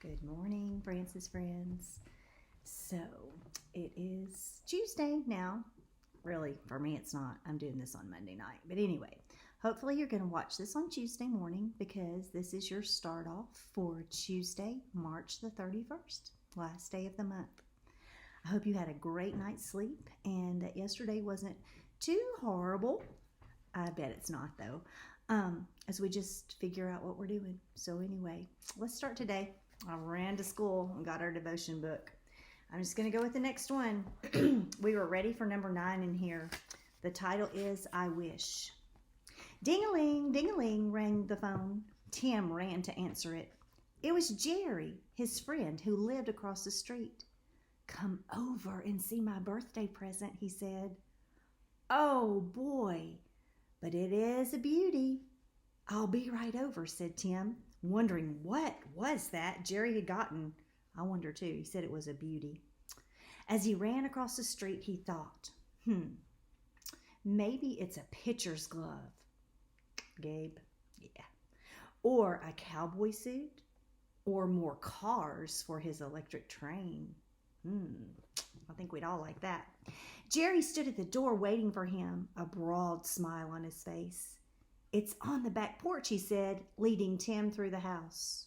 Good morning, Francis friends. So, it is Tuesday now. Really, for me, it's not. I'm doing this on Monday night. But anyway, hopefully you're going to watch this on Tuesday morning because this is your start off for Tuesday, March the 31st, last day of the month. I hope you had a great night's sleep and that yesterday wasn't too horrible. I bet it's not, though, as we just figure out what we're doing. So anyway, let's start today. I ran to school and got our devotion book. I'm just going to go with the next one. We were ready for number 9 in here. The title is I Wish. Ding-a-ling, ding-a-ling, rang the phone. Tim ran to answer it. It was Jerry, his friend, who lived across the street. Come over and see my birthday present, he said. Oh, boy, but it is a beauty. I'll be right over, said Tim, wondering what was that Jerry had gotten. I wonder too. He said it was a beauty. As he ran across the street, he thought, maybe it's a pitcher's glove. Gabe, yeah. Or a cowboy suit, or more cars for his electric train. I think we'd all like that. Jerry stood at the door waiting for him, a broad smile on his face. It's on the back porch, he said, leading Tim through the house.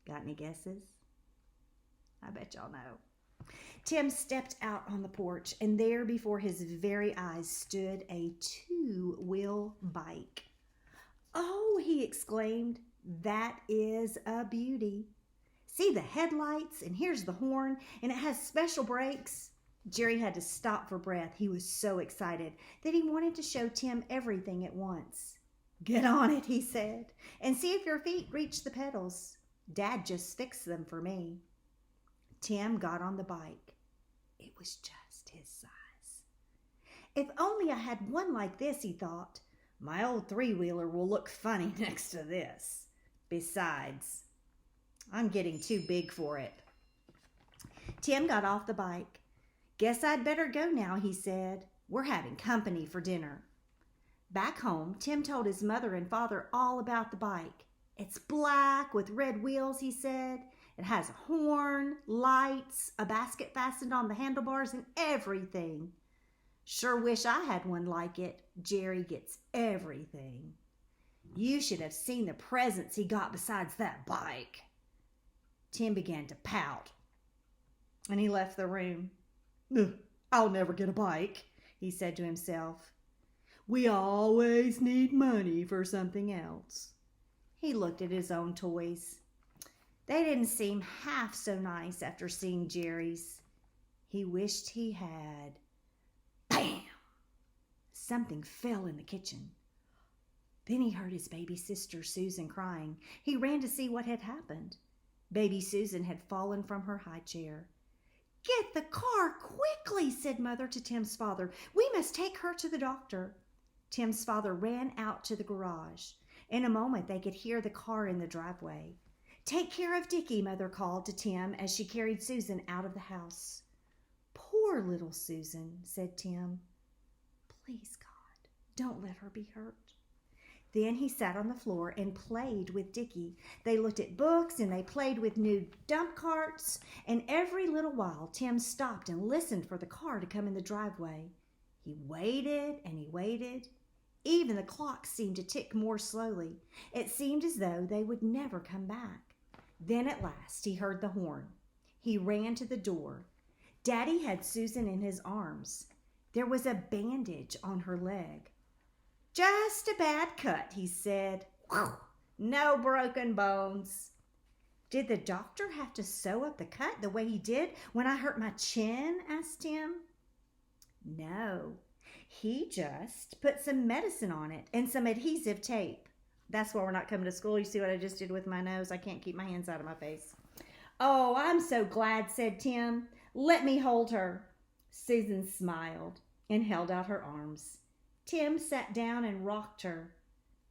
Got any guesses? I bet y'all know. Tim stepped out on the porch, and there before his very eyes stood a 2-wheel bike. Oh, he exclaimed, that is a beauty. See the headlights, and here's the horn, and it has special brakes. Jerry had to stop for breath. He was so excited that he wanted to show Tim everything at once. Get on it, he said, and see if your feet reach the pedals. Dad just fixed them for me. Tim got on the bike. It was just his size. If only I had one like this, he thought. My old 3-wheeler will look funny next to this. Besides, I'm getting too big for it. Tim got off the bike. Guess I'd better go now, he said. We're having company for dinner. Back home, Tim told his mother and father all about the bike. It's black with red wheels, he said. It has a horn, lights, a basket fastened on the handlebars, and everything. Sure wish I had one like it. Jerry gets everything. You should have seen the presents he got besides that bike. Tim began to pout, and he left the room. I'll never get a bike, he said to himself. We always need money for something else. He looked at his own toys. They didn't seem half so nice after seeing Jerry's. He wished he had. Bam! Something fell in the kitchen. Then he heard his baby sister Susan crying. He ran to see what had happened. Baby Susan had fallen from her high chair. Get the car quickly, said Mother to Tim's father. We must take her to the doctor. Tim's father ran out to the garage. In a moment, they could hear the car in the driveway. Take care of Dickie, Mother called to Tim as she carried Susan out of the house. Poor little Susan, said Tim. Please, God, don't let her be hurt. Then he sat on the floor and played with Dickie. They looked at books and they played with new dump carts. And every little while, Tim stopped and listened for the car to come in the driveway. He waited and he waited. Even the clock seemed to tick more slowly. It seemed as though they would never come back. Then at last, he heard the horn. He ran to the door. Daddy had Susan in his arms. There was a bandage on her leg. Just a bad cut, he said. Whew, no broken bones. Did the doctor have to sew up the cut the way he did when I hurt my chin? Asked Tim. No, he just put some medicine on it and some adhesive tape. That's why we're not coming to school. You see what I just did with my nose? I can't keep my hands out of my face. Oh, I'm so glad, said Tim. Let me hold her. Susan smiled and held out her arms. Tim sat down and rocked her.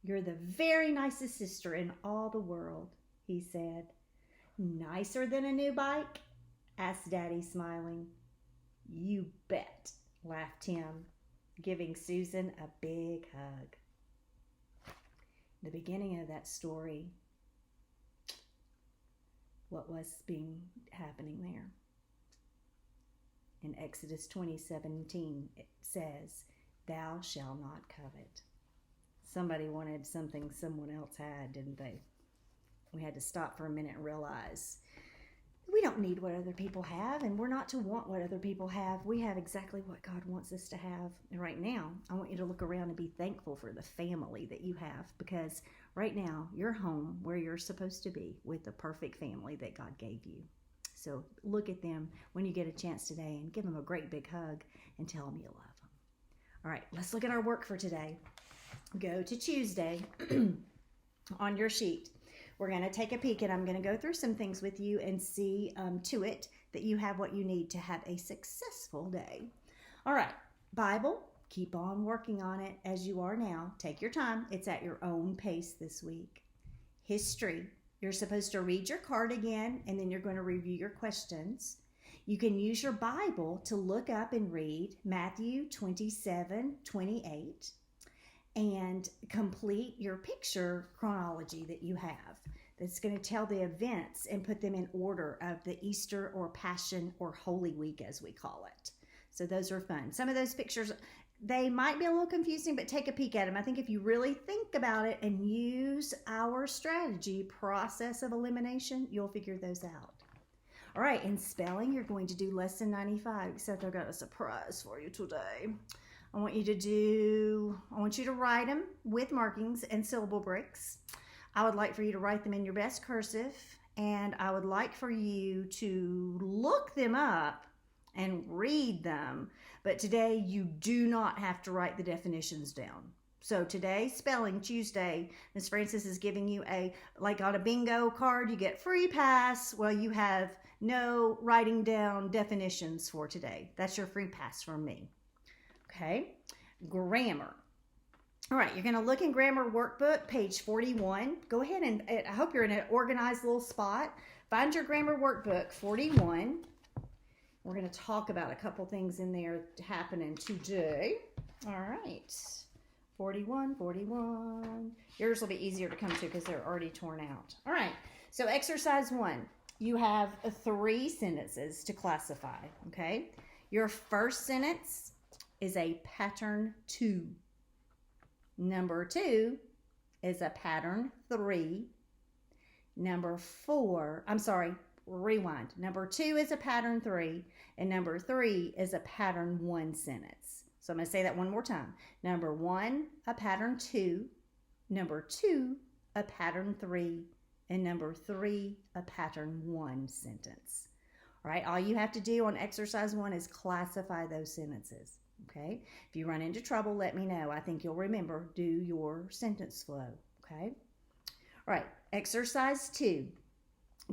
You're the very nicest sister in all the world, he said. Nicer than a new bike? Asked Daddy, smiling. You bet, laughed Tim, giving Susan a big hug. The beginning of that story what was happening there. In Exodus 20:17, it says, "Thou shalt not covet." Somebody wanted something someone else had, didn't they? We had to stop for a minute and realize we don't need what other people have, and we're not to want what other people have. We have exactly what God wants us to have. And right now, I want you to look around and be thankful for the family that you have, because right now, you're home where you're supposed to be with the perfect family that God gave you. So look at them when you get a chance today and give them a great big hug and tell them you love them. All right, let's look at our work for today. Go to Tuesday on your sheet. We're going to take a peek, and I'm going to go through some things with you and see to it that you have what you need to have a successful day. All right, Bible, keep on working on it as you are now. Take your time. It's at your own pace this week. History, you're supposed to read your card again, and then you're going to review your questions. You can use your Bible to look up and read Matthew 27:28. And complete your picture chronology that you have. That's going to tell the events and put them in order of the Easter or Passion or Holy Week, as we call it. So those are fun. Some of those pictures, they might be a little confusing, but take a peek at them. I think if you really think about it and use our strategy, process of elimination, you'll figure those out. All right, in spelling, you're going to do lesson 95, except I've got a surprise for you today. I want you to write them with markings and syllable bricks. I would like for you to write them in your best cursive, and I would like for you to look them up and read them. But today you do not have to write the definitions down. So today, Spelling Tuesday, Miss Francis is giving you like on a bingo card, you get free pass. Well, you have no writing down definitions for today. That's your free pass from me. Okay, grammar. All right, you're going to look in grammar workbook, page 41. Go ahead and I hope you're in an organized little spot. Find your grammar workbook, 41. We're going to talk about a couple things in there happening today. All right, 41. Yours will be easier to come to because they're already torn out. All right, so exercise 1. You have 3 sentences to classify, okay? Your first sentence is a pattern 2. Number 2 is a pattern 3. Number 2 is a pattern 3, and number 3 is a pattern 1 sentence. So I'm going to say that one more time. Number 1, a pattern 2. Number 2, a pattern 3. And number 3, a pattern 1 sentence. All right, all you have to do on exercise 1 is classify those sentences. Okay, if you run into trouble, let me know. I think you'll remember, do your sentence flow. Okay, all right, exercise 2.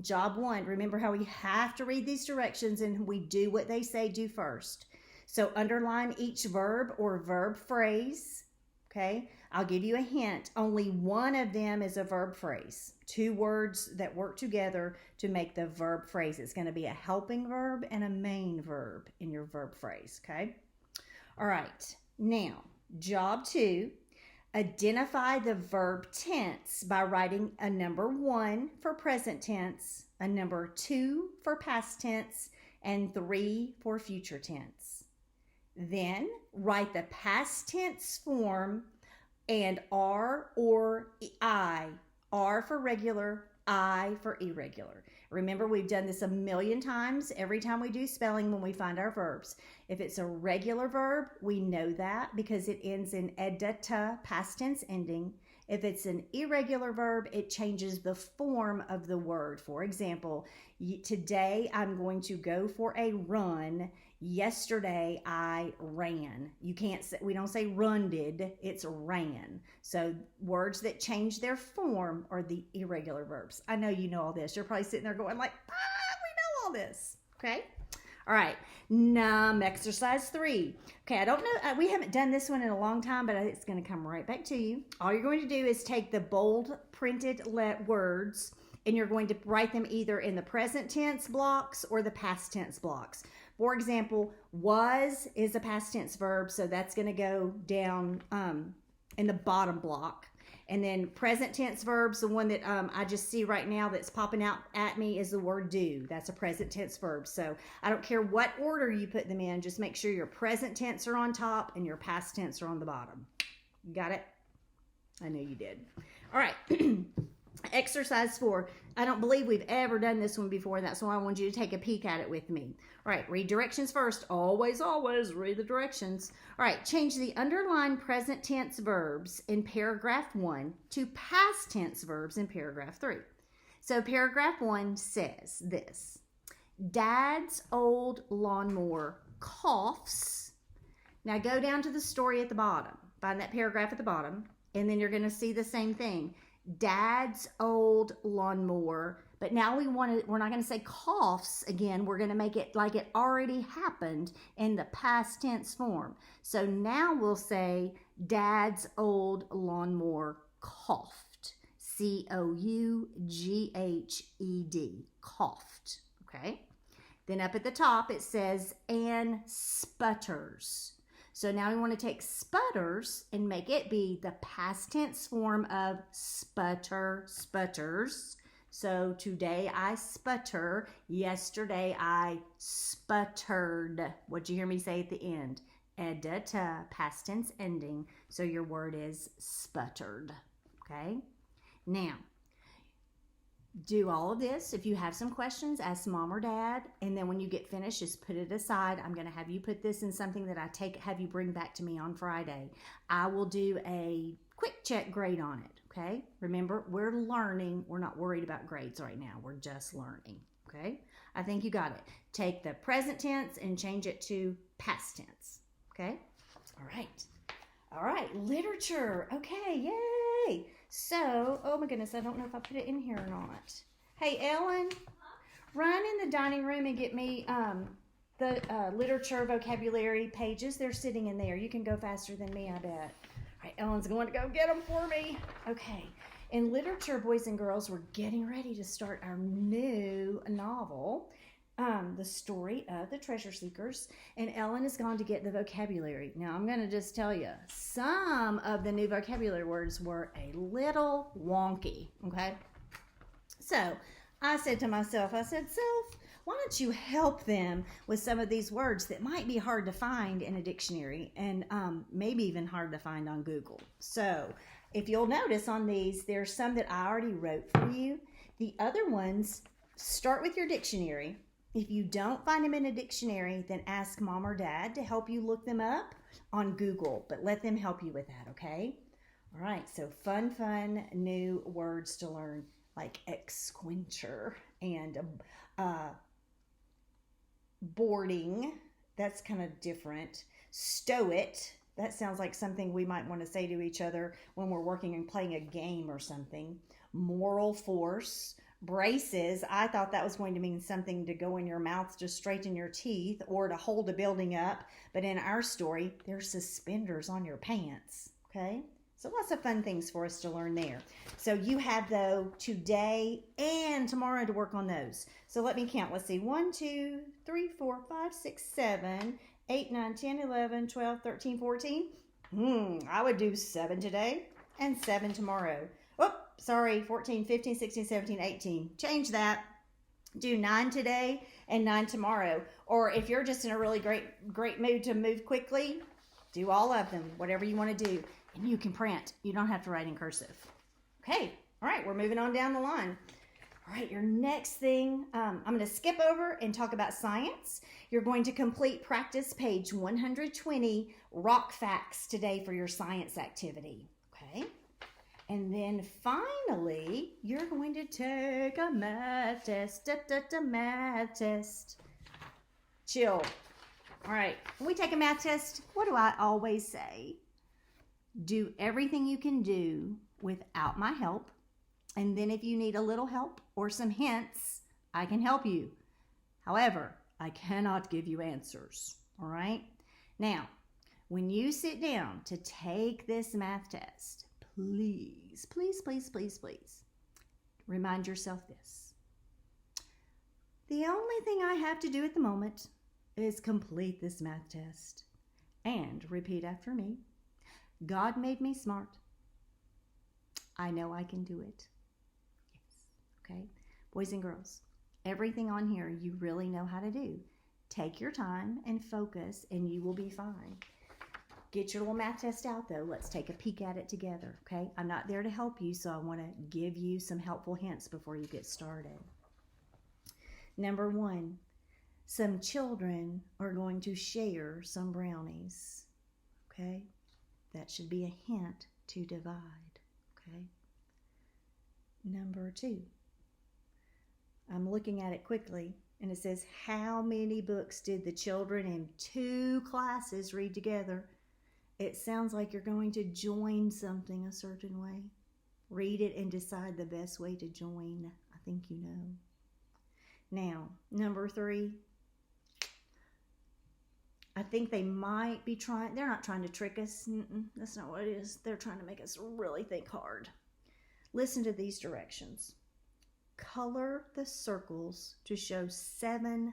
Job 1, remember how we have to read these directions and we do what they say do first. So underline each verb or verb phrase. Okay, I'll give you a hint. Only one of them is a verb phrase. 2 words that work together to make the verb phrase. It's going to be a helping verb and a main verb in your verb phrase. Okay. All right, now, job 2, identify the verb tense by writing a number 1 for present tense, a number 2 for past tense, and 3 for future tense. Then write the past tense form and R or I, R for regular, I for irregular. Remember, we've done this a million times every time we do spelling when we find our verbs. If it's a regular verb, we know that because it ends in edita, past tense ending. If it's an irregular verb, it changes the form of the word. For example, today I'm going to go for a run. Yesterday I ran. We don't say runned, it's ran. So words that change their form are the irregular verbs. I know you know all this. You're probably sitting there going like, we know all this. Okay. All right. Exercise 3. Okay. I don't know. We haven't done this one in a long time, but it's going to come right back to you. All you're going to do is take the bold printed words and you're going to write them either in the present tense blocks or the past tense blocks. For example, was is a past tense verb, so that's going to go down in the bottom block. And then present tense verbs, the one that I just see right now that's popping out at me is the word do. That's a present tense verb. So I don't care what order you put them in, just make sure your present tense are on top and your past tense are on the bottom. Got it? I know you did. All right. Exercise 4. I don't believe we've ever done this one before, and that's why I want you to take a peek at it with me. All right, read directions first. Always, always read the directions. All right, change the underlined present tense verbs in paragraph 1 to past tense verbs in paragraph 3. So paragraph 1 says this: Dad's old lawnmower coughs. Now go down to the story at the bottom. Find that paragraph at the bottom, and then you're going to see the same thing. Dad's old lawnmower, but now we're not going to say coughs again. We're going to make it like it already happened in the past tense form. So now we'll say Dad's old lawnmower coughed. C-O-U-G-H-E-D. Coughed. Okay. Then up at the top it says and sputters. So now we want to take sputters and make it be the past tense form of sputter, sputters. So today I sputter. Yesterday I sputtered. What'd you hear me say at the end? Edita, past tense ending. So your word is sputtered. Okay? Now, do all of this. If you have some questions, ask mom or dad, and then when you get finished, just put it aside. I'm going to have you put this in something that have you bring back to me on Friday. I will do a quick check grade on it, okay? Remember, we're learning. We're not worried about grades right now. We're just learning, okay? I think you got it. Take the present tense and change it to past tense, okay? All right. All right, literature. Okay, yay. So, oh my goodness, I don't know if I put it in here or not. Hey, Ellen, run in the dining room and get me the literature vocabulary pages. They're sitting in there. You can go faster than me, I bet. All right, Ellen's going to go get them for me. Okay, in literature, boys and girls, we're getting ready to start our new novel, The Story of the Treasure Seekers, and Ellen is going to get the vocabulary. Now, I'm going to just tell you, some of the new vocabulary words were a little wonky, okay? So, I said to myself, Self, why don't you help them with some of these words that might be hard to find in a dictionary and maybe even hard to find on Google. So, if you'll notice on these, there's some that I already wrote for you. The other ones, start with your dictionary. If you don't find them in a dictionary, then ask mom or dad to help you look them up on Google, but let them help you with that, okay? All right, so fun new words to learn, like exquencher and boarding. That's kind of different. Stow it. That sounds like something we might want to say to each other when we're working and playing a game or something. Moral force. Braces, I thought that was going to mean something to go in your mouth to straighten your teeth or to hold a building up. But in our story, there's suspenders on your pants. Okay? So lots of fun things for us to learn there. So you have, though, today and tomorrow to work on those. So let me count. Let's see. 1, 2, 3, 4, 5, 6, 7, 8, 9, 10, 11, 12, 13, 14. I would do 7 today and 7 tomorrow. Oh, sorry, 14, 15, 16, 17, 18. Change that. Do 9 today and 9 tomorrow. Or if you're just in a really great mood to move quickly, do all of them, whatever you want to do. And you can print. You don't have to write in cursive. Okay, all right, we're moving on down the line. All right, your next thing, I'm going to skip over and talk about science. You're going to complete practice page 120, rock facts today for your science activity. Okay? And then finally, you're going to take a math test. Math test. Chill. All right. When we take a math test, what do I always say? Do everything you can do without my help. And then if you need a little help or some hints, I can help you. However, I cannot give you answers. All right? Now, when you sit down to take this math test, please, please, please, please, please, remind yourself this. The only thing I have to do at the moment is complete this math test and repeat after me. God made me smart. I know I can do it. Yes. Okay. Boys and girls, everything on here you really know how to do. Take your time and focus, and you will be fine. Get your little math test out, though. Let's take a peek at it together, okay? I'm not there to help you, so I want to give you some helpful hints before you get started. Number 1, some children are going to share some brownies, okay? That should be a hint to divide, okay? Number 2, I'm looking at it quickly, and it says, how many books did the children in 2 classes read together? It sounds like you're going to join something a certain way. Read it and decide the best way to join. I think you know. Now, number 3, I think they might be trying, they're not trying to trick us. That's not what it is. They're trying to make us really think hard. Listen to these directions. Color the circles to show 7/4.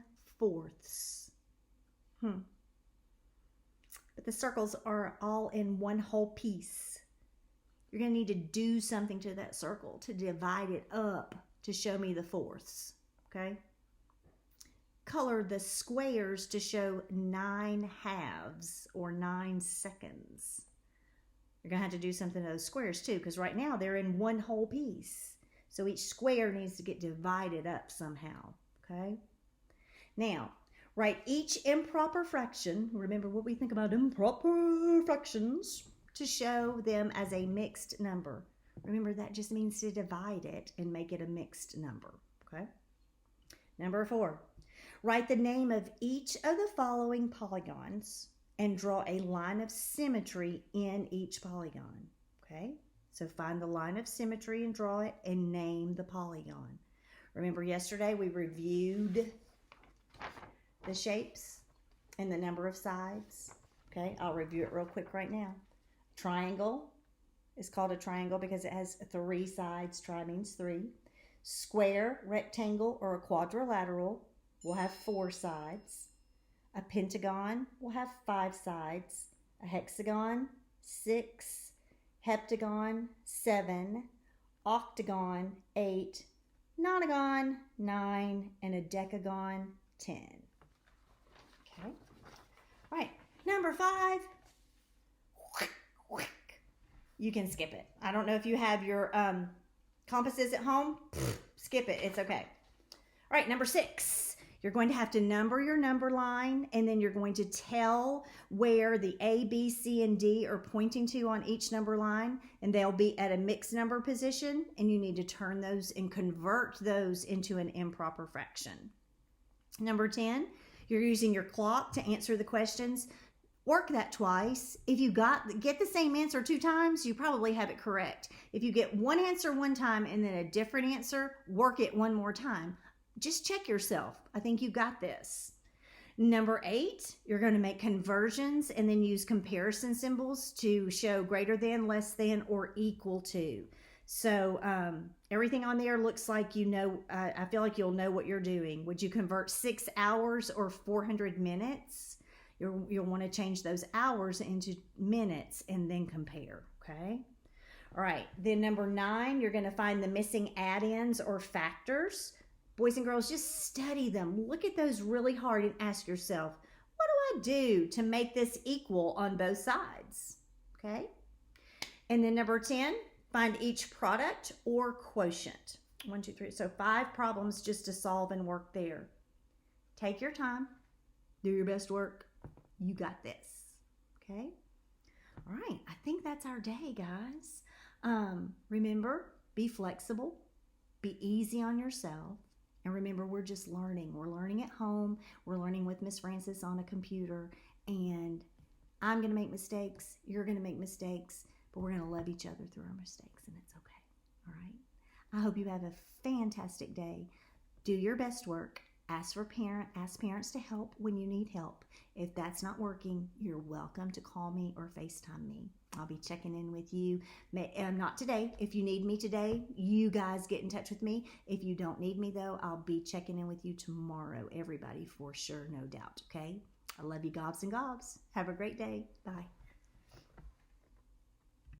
But the circles are all in one whole piece. You're going to need to do something to that circle to divide it up to show me the fourths, okay? Color the squares to show 9 halves or 9 seconds. You're going to have to do something to those squares too, because right now they're in one whole piece. So each square needs to get divided up somehow, okay? Now, write each improper fraction, remember what we think about improper fractions, to show them as a mixed number. Remember, that just means to divide it and make it a mixed number, okay? Number 4, write the name of each of the following polygons and draw a line of symmetry in each polygon, okay? So find the line of symmetry and draw it and name the polygon. Remember yesterday we reviewed the shapes and the number of sides. Okay, I'll review it real quick right now. Triangle is called a triangle because it has 3 sides. Tri means 3. Square, rectangle, or a quadrilateral will have 4 sides. A pentagon will have 5 sides. A hexagon, 6. Heptagon, 7. Octagon, 8. Nonagon, 9. And a decagon, 10. Okay. All right. Number 5. You can skip it. I don't know if you have your compasses at home. Skip it. It's okay. All right. Number 6. You're going to have to number your number line, and then you're going to tell where the A, B, C, and D are pointing to on each number line, and they'll be at a mixed number position, and you need to turn those and convert those into an improper fraction. Number 10. You're using your clock to answer the questions. Work that twice. If you get the same answer 2 times, you probably have it correct. If you get one answer one time and then a different answer, work it one more time. Just check yourself. I think you got this. Number 8, you're going to make conversions and then use comparison symbols to show greater than, less than, or equal to. So everything on there looks like you know, I feel like you'll know what you're doing. Would you convert 6 hours or 400 minutes? You'll want to change those hours into minutes and then compare, okay? All right, then number 9, you're going to find the missing add-ins or factors. Boys and girls, just study them. Look at those really hard and ask yourself, what do I do to make this equal on both sides? Okay? And then number 10, find each product or quotient. 1, 2, 3. So 5 problems just to solve and work there. Take your time. Do your best work. You got this. Okay? All right. I think that's our day, guys. Remember, be flexible. Be easy on yourself. And remember, we're just learning. We're learning at home. We're learning with Miss Francis on a computer. And I'm going to make mistakes. You're going to make mistakes. But we're going to love each other through our mistakes. And it's okay. All right? I hope you have a fantastic day. Do your best work. Ask parents to help when you need help. If that's not working, you're welcome to call me or FaceTime me. I'll be checking in with you. Not today. If you need me today, you guys get in touch with me. If you don't need me, though, I'll be checking in with you tomorrow. Everybody, for sure, no doubt. Okay? I love you, gobs and gobs. Have a great day. Bye.